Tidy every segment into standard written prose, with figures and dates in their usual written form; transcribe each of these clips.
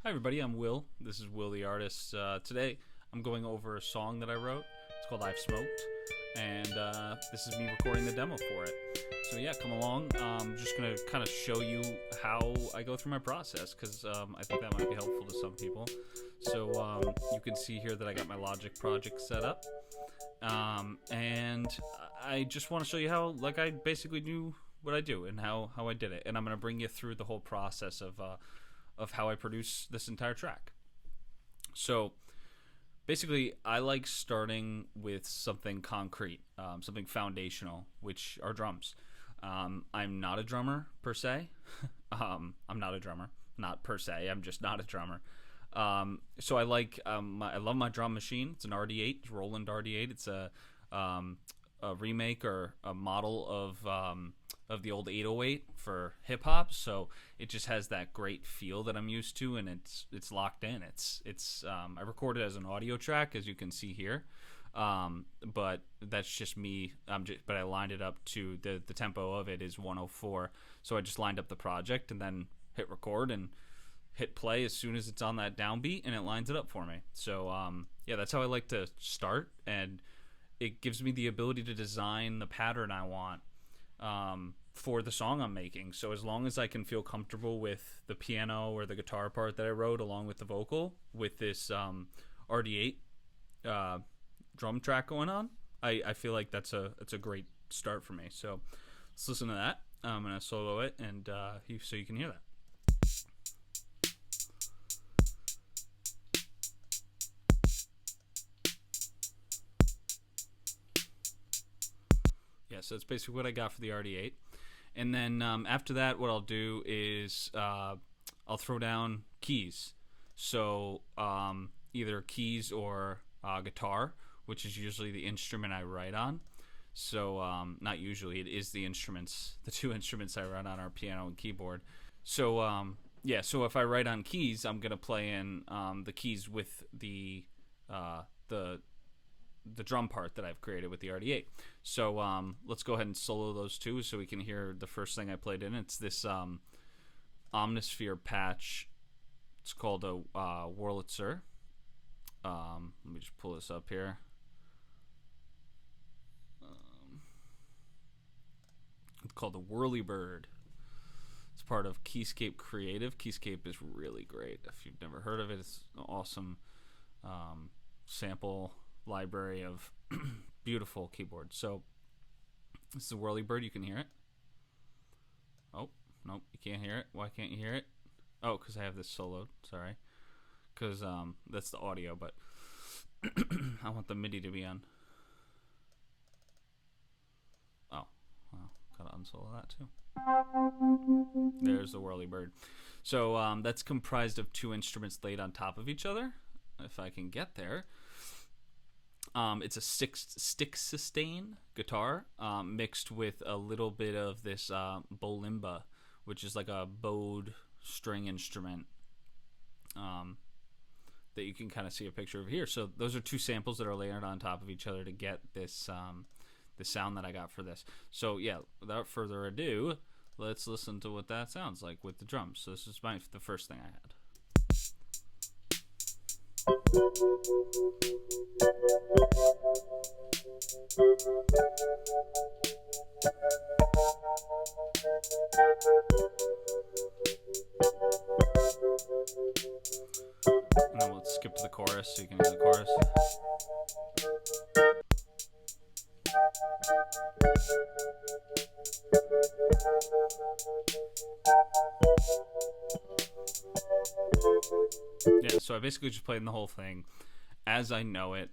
Hi, everybody. I'm Will. This is Will the Artist. Today, I'm going over a song that I wrote. It's called I've Smoked, and this is me recording the demo for it. So, yeah, come along. I'm just going to kind of show you how I go through my process because I think that might be helpful to some people. So, you can see here that I got my Logic project set up, and I just want to show you how, I basically do what I do and how I did it. And I'm going to bring you through the whole process of how I produce this entire track. So basically, I like starting with something concrete, something foundational, which are drums. I'm not a drummer per se. I'm not a drummer, not per se. I'm just not a drummer. So I like I love my drum machine. It's an RD8, it's Roland RD8. It's a remake or a model of the old 808 for hip hop. So it just has that great feel that I'm used to, and it's locked in. It's I recorded as an audio track, as you can see here. But that's just me. But I lined it up to the tempo of it is 104. So I just lined up the project and then hit record and hit play as soon as it's on that downbeat, and it lines it up for me. So yeah, that's how I like to start, and it gives me the ability to design the pattern I want for the song I'm making. So as long as I can feel comfortable with the piano or the guitar part that I wrote along with the vocal with this RD8 drum track going on, I feel like it's a great start for me. So let's listen to that. I'm gonna solo it and so you can hear that. Yeah, so that's basically what I got for the RD8. And then after that, what I'll do is I'll throw down keys. So either keys or guitar, which is usually the instrument I write on. So not usually, it is the two instruments I write on are piano and keyboard. So yeah, so if I write on keys, I'm gonna play in the keys with the drum part that I've created with the RD8. So let's go ahead and solo those two so we can hear the first thing I played in. It's this Omnisphere patch. It's called a Wurlitzer. Let me just pull this up here. It's called the Whirlybird. It's part of Keyscape Creative. Keyscape is really great. If you've never heard of it, it's an awesome sample library of beautiful keyboards. So this is a Whirlybird. You can hear it. Oh, nope, you can't hear it. Why can't you hear it? Oh, because I have this soloed. Sorry. Because that's the audio, but I want the MIDI to be on. Oh, well, gotta unsolo that too. There's the Whirlybird. So that's comprised of two instruments laid on top of each other. If I can get there. It's a stick sustain guitar mixed with a little bit of this bolimba, which is like a bowed string instrument that you can kind of see a picture of here. So those are two samples that are layered on top of each other to get this the sound that I got for this. So yeah, without further ado, let's listen to what that sounds like with the drums. So this is the first thing I had. And then let's skip to the chorus so you can hear the chorus. Yeah, so I basically just played the whole thing as I know it.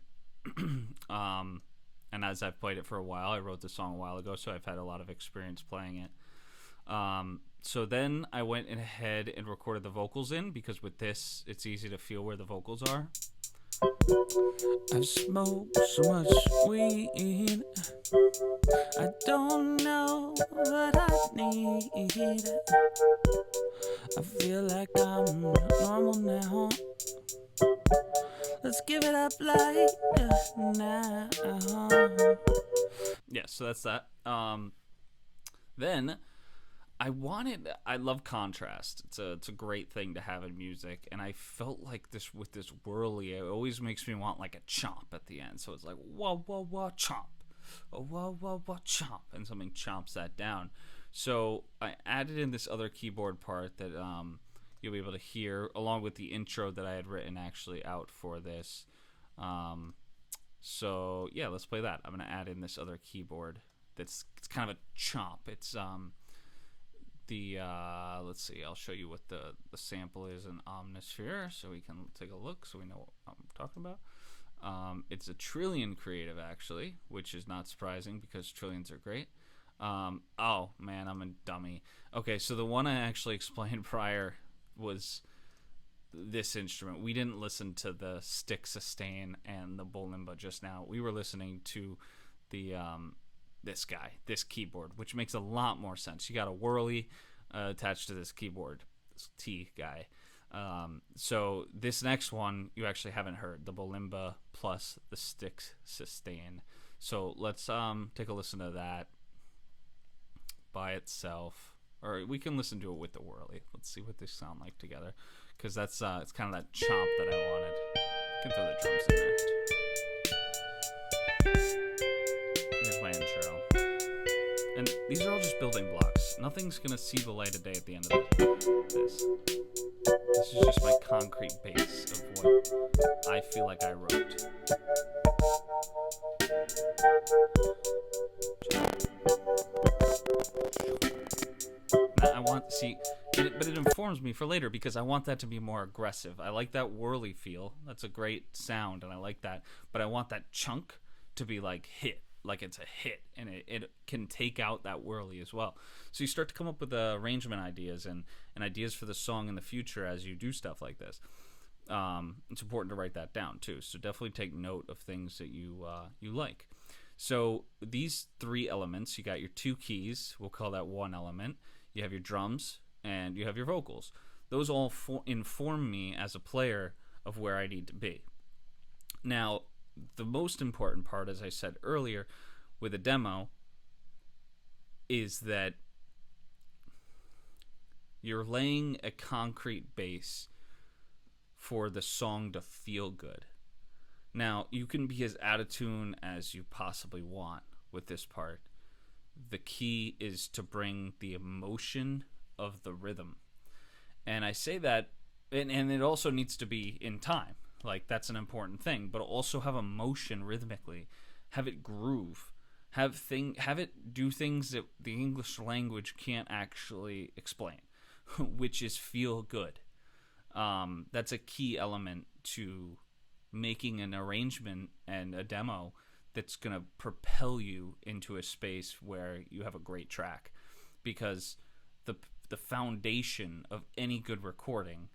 And as I've played it for a while. I wrote the song a while ago, so I've had a lot of experience playing it. So then I went ahead and recorded the vocals in, because with this, it's easy to feel where the vocals are. I've smoked so much weed, I don't know what I need. I feel like I'm normal now. Let's give it up like now. Yeah, so that's that. Then I love contrast. It's a great thing to have in music, and I felt like this with this whirly. It always makes me want like a chomp at the end. So it's like whoa whoa whoa chomp, oh whoa whoa whoa chomp, and something chomps that down. So I added in this other keyboard part that you'll be able to hear along with the intro that I had written actually out for this. Um, so yeah, let's play that. I'm gonna add in this other keyboard that's it's kind of a chomp. It's the let's see, I'll show you what the sample is in Omnisphere so we can take a look so we know what I'm talking about. It's a Trillion creative actually, which is not surprising because Trillions are great. Oh man, I'm a dummy. Okay, so the one I actually explained prior was this instrument. We didn't listen to the stick sustain and the bulimba just now. We were listening to the this keyboard, which makes a lot more sense. You got a whirly attached to this keyboard, this T guy. So this next one you actually haven't heard, the bulimba plus the stick sustain. So let's take a listen to that by itself, or we can listen to it with the whirly. Let's see what they sound like together, because that's it's kind of that chomp that I wanted. You can throw the drums in there. Here's my intro. And these are all just building blocks. Nothing's going to see the light of day at the end of this. This is just my concrete base of what I feel like I wrote. Now I want, see, but it informs me for later because I want that to be more aggressive. I like that whirly feel. That's a great sound, and I like that. But I want that chunk to be like hit. Like it's a hit, and it can take out that whirly as well. So you start to come up with arrangement ideas and ideas for the song in the future as you do stuff like this. It's important to write that down too. So definitely take note of things that you like. So these three elements, you got your two keys. We'll call that one element. You have your drums and you have your vocals. Those all inform me as a player of where I need to be. Now, the most important part, as I said earlier, with a demo is that you're laying a concrete base for the song to feel good. Now, you can be as out of tune as you possibly want with this part. The key is to bring the emotion of the rhythm. And I say that, and it also needs to be in time. Like, that's an important thing, but also have emotion rhythmically. Have it groove. Have it do things that the English language can't actually explain, which is feel good. That's a key element to making an arrangement and a demo that's going to propel you into a space where you have a great track. Because the foundation of any good recording,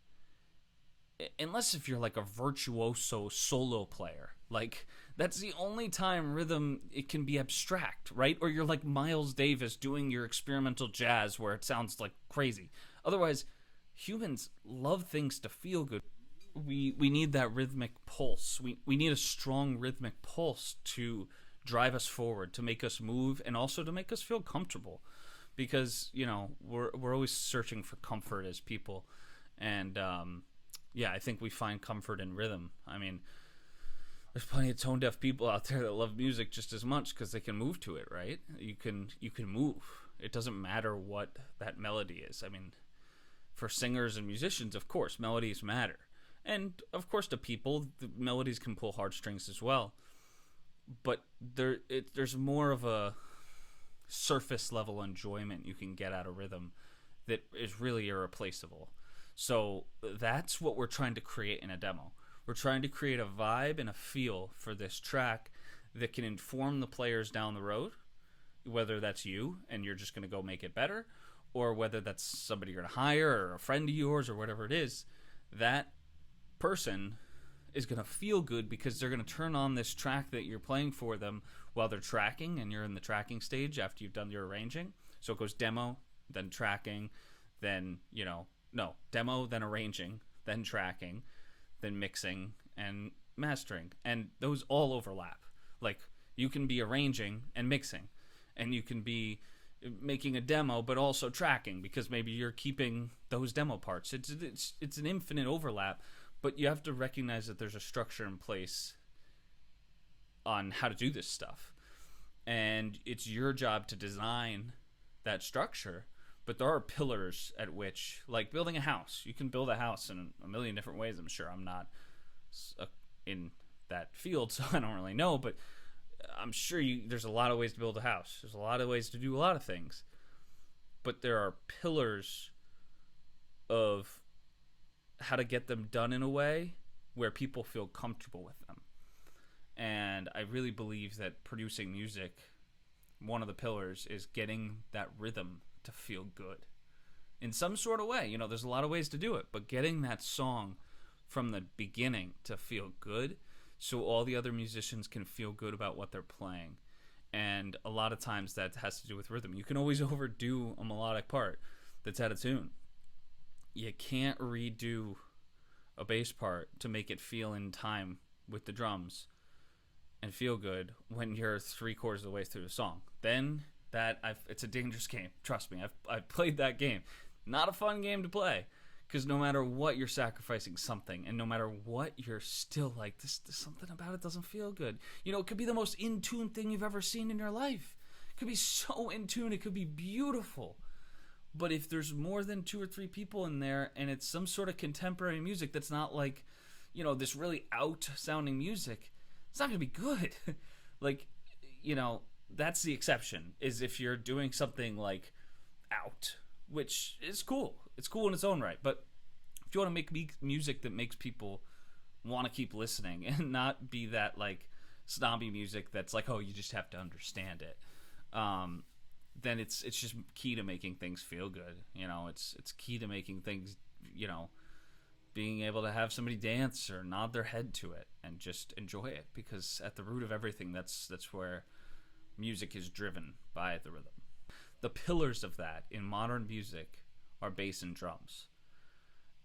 unless if you're like a virtuoso solo player, like that's the only time rhythm it can be abstract, right? Or you're like Miles Davis doing your experimental jazz where it sounds like crazy. Otherwise, humans love things to feel good. We need that rhythmic pulse. We need a strong rhythmic pulse to drive us forward, to make us move, and also to make us feel comfortable. Because, you know, we're always searching for comfort as people. And yeah, I think we find comfort in rhythm. I mean, there's plenty of tone deaf people out there that love music just as much because they can move to it, right? You can move. It doesn't matter what that melody is. I mean, for singers and musicians, of course, melodies matter. And of course, to people, the melodies can pull heartstrings as well. But there's more of a surface level enjoyment you can get out of rhythm that is really irreplaceable. So that's what we're trying to create in a demo. We're trying to create a vibe and a feel for this track that can inform the players down the road, whether that's you and you're just going to go make it better, or whether that's somebody you're going to hire or a friend of yours or whatever it is. That person is going to feel good because they're going to turn on this track that you're playing for them while they're tracking, and you're in the tracking stage after you've done your arranging. So it goes demo, then tracking, then, demo, then arranging, then tracking, then mixing and mastering. And those all overlap. Like, you can be arranging and mixing, and you can be making a demo, but also tracking, because maybe you're keeping those demo parts. It's an infinite overlap, but you have to recognize that there's a structure in place on how to do this stuff, and it's your job to design that structure. But there are pillars at which, like building a house, you can build a house in a million different ways. I'm sure I'm not in that field, so I don't really know, but I'm sure there's a lot of ways to build a house. There's a lot of ways to do a lot of things. But there are pillars of how to get them done in a way where people feel comfortable with them. And I really believe that producing music, one of the pillars is getting that rhythm to feel good in some sort of way. There's a lot of ways to do it, but getting that song from the beginning to feel good, so all the other musicians can feel good about what they're playing. And a lot of times that has to do with rhythm. You can always overdo a melodic part that's out of tune. You can't redo a bass part to make it feel in time with the drums and feel good when you're 3/4 of the way through the song. Then it's a dangerous game. Trust me, I've played that game. Not a fun game to play, because no matter what, you're sacrificing something, and no matter what, you're still like, this something about it doesn't feel good. It could be the most in tune thing you've ever seen in your life. It could be so in tune, it could be beautiful. But if there's more than 2 or 3 people in there, and it's some sort of contemporary music that's not like, this really out sounding music, it's not gonna be good. That's the exception, is if you're doing something like out, which is cool. It's cool in its own right. But if you want to make music that makes people want to keep listening and not be that like snobby music that's like, oh, you just have to understand it, then it's just key to making things feel good. It's key to making things, being able to have somebody dance or nod their head to it and just enjoy it, because at the root of everything, that's where music is driven, by the rhythm. The pillars of that in modern music are bass and drums.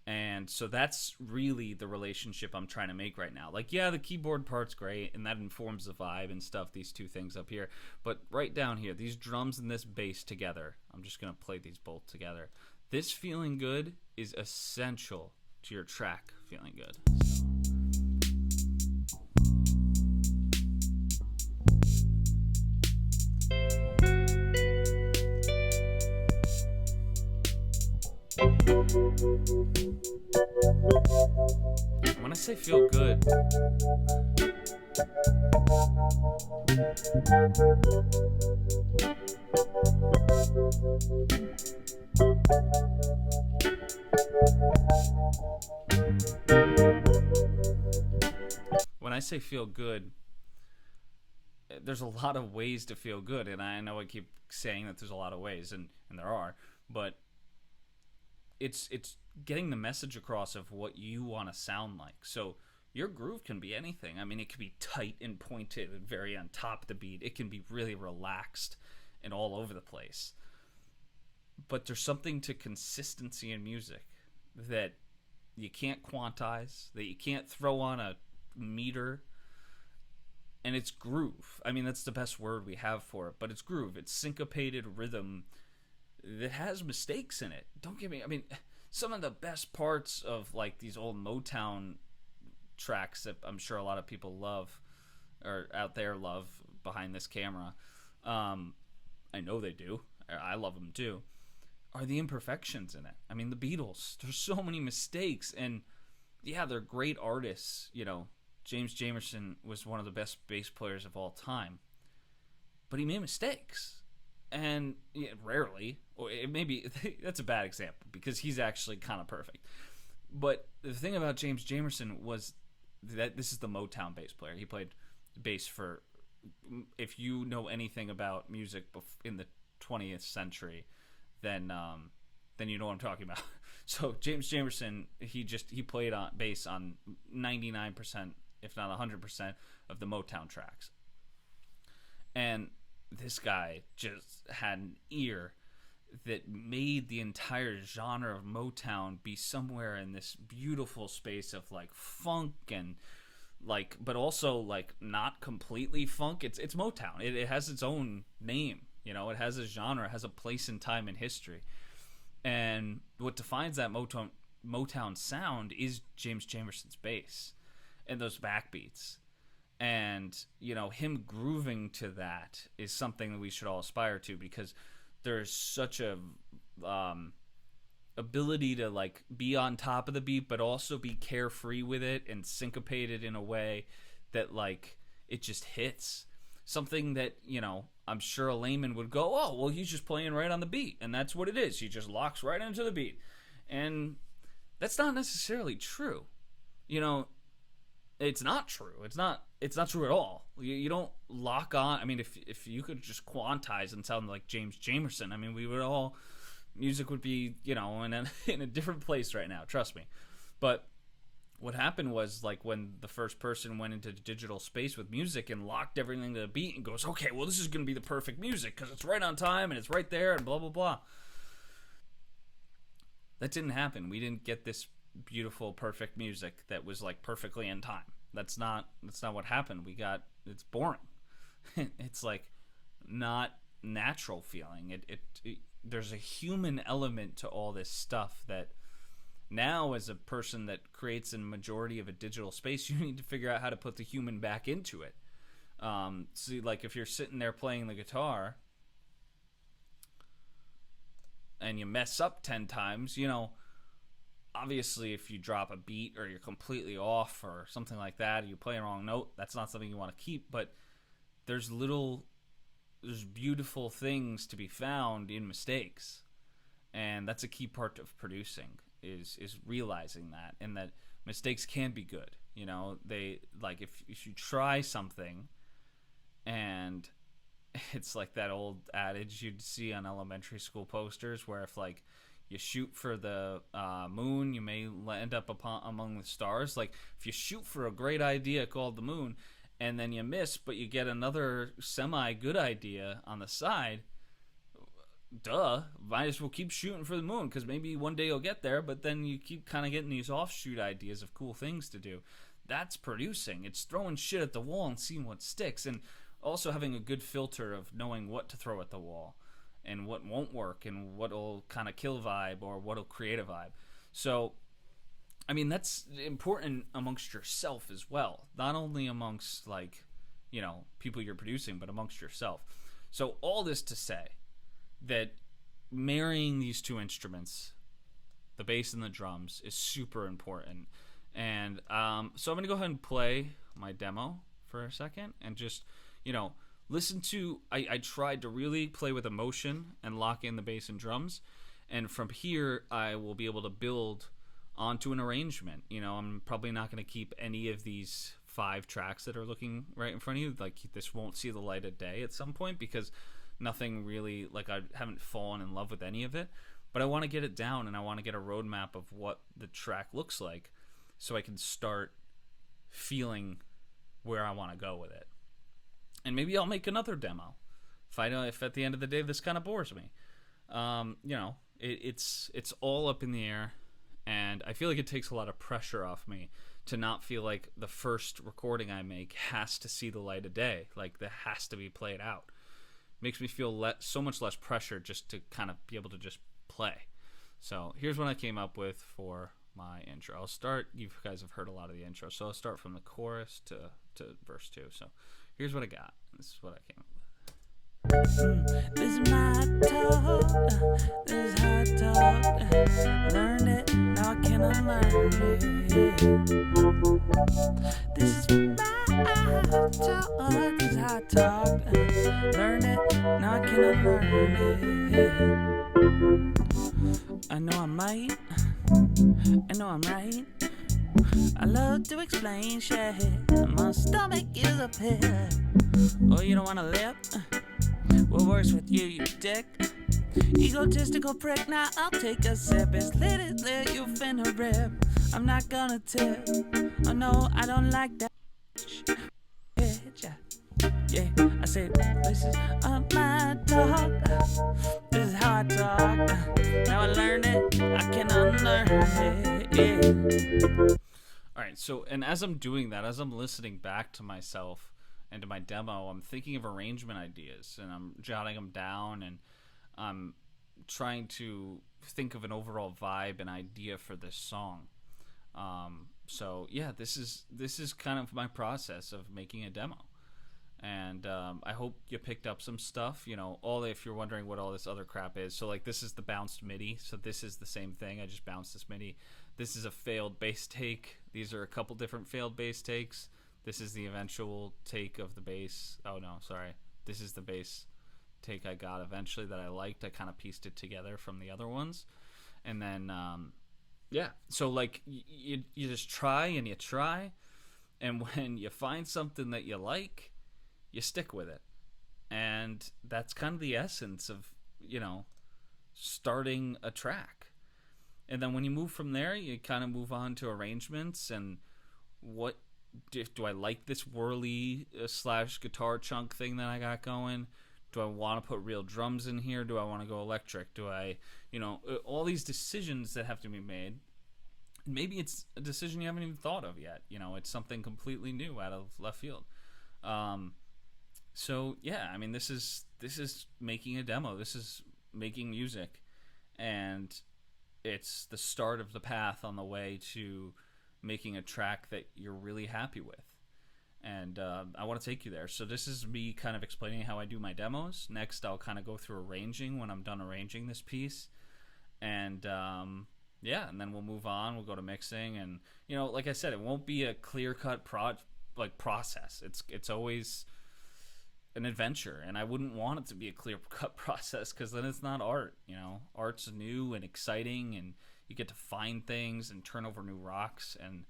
And so that's really the relationship I'm trying to make right now. Like, yeah, the keyboard part's great, and that informs the vibe and stuff, these two things up here. But right down here, these drums and this bass together, I'm just going to play these both together. This feeling good is essential to your track feeling good. When I say feel good, there's a lot of ways to feel good, and I know I keep saying that there's a lot of ways, and there are, but it's getting the message across of what you want to sound like. So your groove can be anything. I mean, it can be tight and pointed and very on top of the beat. It can be really relaxed and all over the place. But there's something to consistency in music that you can't quantize, that you can't throw on a meter, and it's groove. I mean, that's the best word we have for it, but it's groove. It's syncopated rhythm that has mistakes in it. Don't get me, I mean, some of the best parts of like these old Motown tracks that I'm sure a lot of people love, or out there love behind this camera, I know they do, I love them too, are the imperfections in it. I mean, the Beatles, there's so many mistakes, and yeah, they're great artists. James Jamerson was one of the best bass players of all time, but he made mistakes. And rarely, or maybe that's a bad example because he's actually kind of perfect. But the thing about James Jamerson was that this is the Motown bass player. He played bass for, if you know anything about music in the 20th century, then you know what I'm talking about. So James Jamerson, he played on bass on 99%, if not 100%, of the Motown tracks. And this guy just had an ear that made the entire genre of Motown be somewhere in this beautiful space of like funk and like, but also like not completely funk. It's Motown. It has its own name, You know, it has a genre, it has a place in time in history. And what defines that Motown sound is James Jamerson's bass and those backbeats. And, you know, him grooving to that is something that we should all aspire to, because there's such a ability to like be on top of the beat but also be carefree with it and syncopated in a way that like it just hits. Something that, you know, I'm sure a layman would go, oh, well, he's just playing right on the beat, and that's what it is. He just locks right into the beat. And that's not necessarily true. You know, it's not true. It's not true at all. You don't lock on. I mean, if you could just quantize and sound like James Jamerson, I mean, we would all, music would be, you know, in a different place right now, trust me. But what happened was, like, when the first person went into digital space with music and locked everything to the beat and goes, okay, well, this is going to be the perfect music because it's right on time and it's right there and blah, blah, blah. That didn't happen. We didn't get this beautiful, perfect music that was, like, perfectly in time. That's not what happened. It's boring. It's, like, not natural feeling. There's a human element to all this stuff that now, as a person that creates a majority of a digital space, you need to figure out how to put the human back into it. So, like, if you're sitting there playing the guitar and you mess up 10 times, you know, obviously if you drop a beat or you're completely off or something like that, or you play a wrong note, that's not something you want to keep. But there's beautiful things to be found in mistakes. And that's a key part of producing. Is realizing that, and that mistakes can be good. You know, they, like, if you try something and it's like that old adage you'd see on elementary school posters where if, like, you shoot for the moon, you may end up among the stars. Like, if you shoot for a great idea called the moon and then you miss, but you get another semi-good idea on the side, duh, might as well keep shooting for the moon, because maybe one day you'll get there. But then you keep kind of getting these offshoot ideas of cool things to do. That's producing. It's throwing shit at the wall and seeing what sticks, and also having a good filter of knowing what to throw at the wall and what won't work and what'll kind of kill vibe or what'll create a vibe. So, I mean, that's important amongst yourself as well, not only amongst, like, you know, people you're producing, but amongst yourself. So all this to say that marrying these two instruments, the bass and the drums, is super important. And so I'm going to go ahead and play my demo for a second and just, you know, listen to, I tried to really play with emotion and lock in the bass and drums. And from here, I will be able to build onto an arrangement. You know, I'm probably not going to keep any of these 5 tracks that are looking right in front of you. Like, this won't see the light of day at some point, because nothing really, like, I haven't fallen in love with any of it. But I want to get it down, and I want to get a roadmap of what the track looks like so I can start feeling where I want to go with it. And maybe I'll make another demo if at the end of the day this kind of bores me. You know, it's all up in the air, and I feel like it takes a lot of pressure off me to not feel like the first recording I make has to see the light of day. Like, that has to be played out. Makes me feel so much less pressure just to kind of be able to just play. So here's what I came up with for my intro. I'll start, you guys have heard a lot of the intro, so I'll start from the chorus to verse 2. So here's what I got. This is what I came up with. This is my talk, this is how I talk. Learned it, now I can unlearn it. This is my talk, this is how I talk. Learned it, now I can unlearn it. I know I'm right, I know I'm right. I love to explain shit. My stomach is a pit. Oh, you don't wanna lip? What works with you, you dick? Egotistical prick, now I'll take a sip. It's lit, you finna rip. I'm not gonna tip. Oh no, I don't like that bitch. Yeah, I said, this is my talk. This is how I talk. Now I learned it, I can unlearn it. Yeah. Alright, so, and as I'm doing that, as I'm listening back to myself into my demo, I'm thinking of arrangement ideas and I'm jotting them down, and I'm trying to think of an overall vibe and idea for this song. So yeah, this is kind of my process of making a demo. And I hope you picked up some stuff. If you're wondering what all this other crap is, so like this is the bounced MIDI, so this is the same thing. I just bounced this MIDI. This is a failed bass take. These are a couple different failed bass takes. This is the eventual take of the bass. Oh no, sorry. This is the bass take I got eventually that I liked. I kind of pieced it together from the other ones, and then so like you just try and you try, and when you find something that you like, you stick with it. And that's kind of the essence of starting a track. And then when you move from there, you kind of move on to arrangements and what do I like this whirly / guitar chunk thing that I got going? Do I want to put real drums in here? Do I want to go electric? Do I, all these decisions that have to be made. Maybe it's a decision you haven't even thought of yet. It's something completely new out of left field. So yeah, I mean, this is making a demo. This is making music, and it's the start of the path on the way to making a track that you're really happy with. And I want to take you there. So this is me kind of explaining how I do my demos. Next, I'll kind of go through arranging when I'm done arranging this piece. And and then we'll move on. We'll go to mixing. And, like I said, it won't be a clear-cut process. It's always an adventure. And I wouldn't want it to be a clear-cut process because then it's not art. Art's new and exciting, and you get to find things and turn over new rocks. And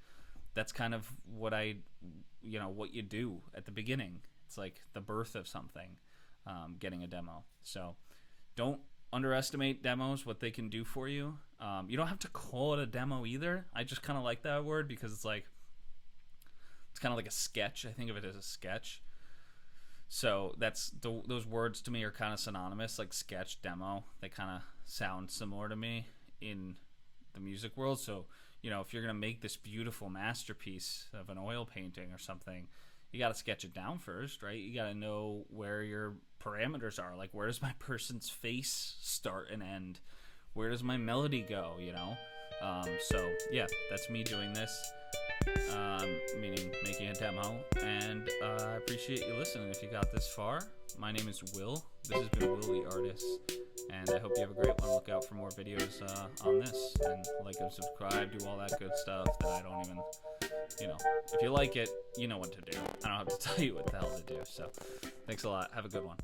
that's kind of what what you do at the beginning. It's like the birth of something, getting a demo. So don't underestimate demos, what they can do for you. You don't have to call it a demo either. I just kind of like that word because it's kind of like a sketch. I think of it as a sketch. So that's those words to me are kind of synonymous, like sketch, demo. They kind of sound similar to me in the music world. So if you're going to make this beautiful masterpiece of an oil painting or something, you got to sketch it down first, right? You got to know where your parameters are. Like, where does my person's face start and end? Where does my melody go, So, yeah, that's me doing this, meaning making a demo. And I appreciate you listening if you got this far. My name is Will. This has been Will the Artist. And I hope you have a great one. Look out for more videos on this. And like and subscribe, do all that good stuff that I don't even, if you like it, you know what to do. I don't have to tell you what the hell to do. So thanks a lot. Have a good one.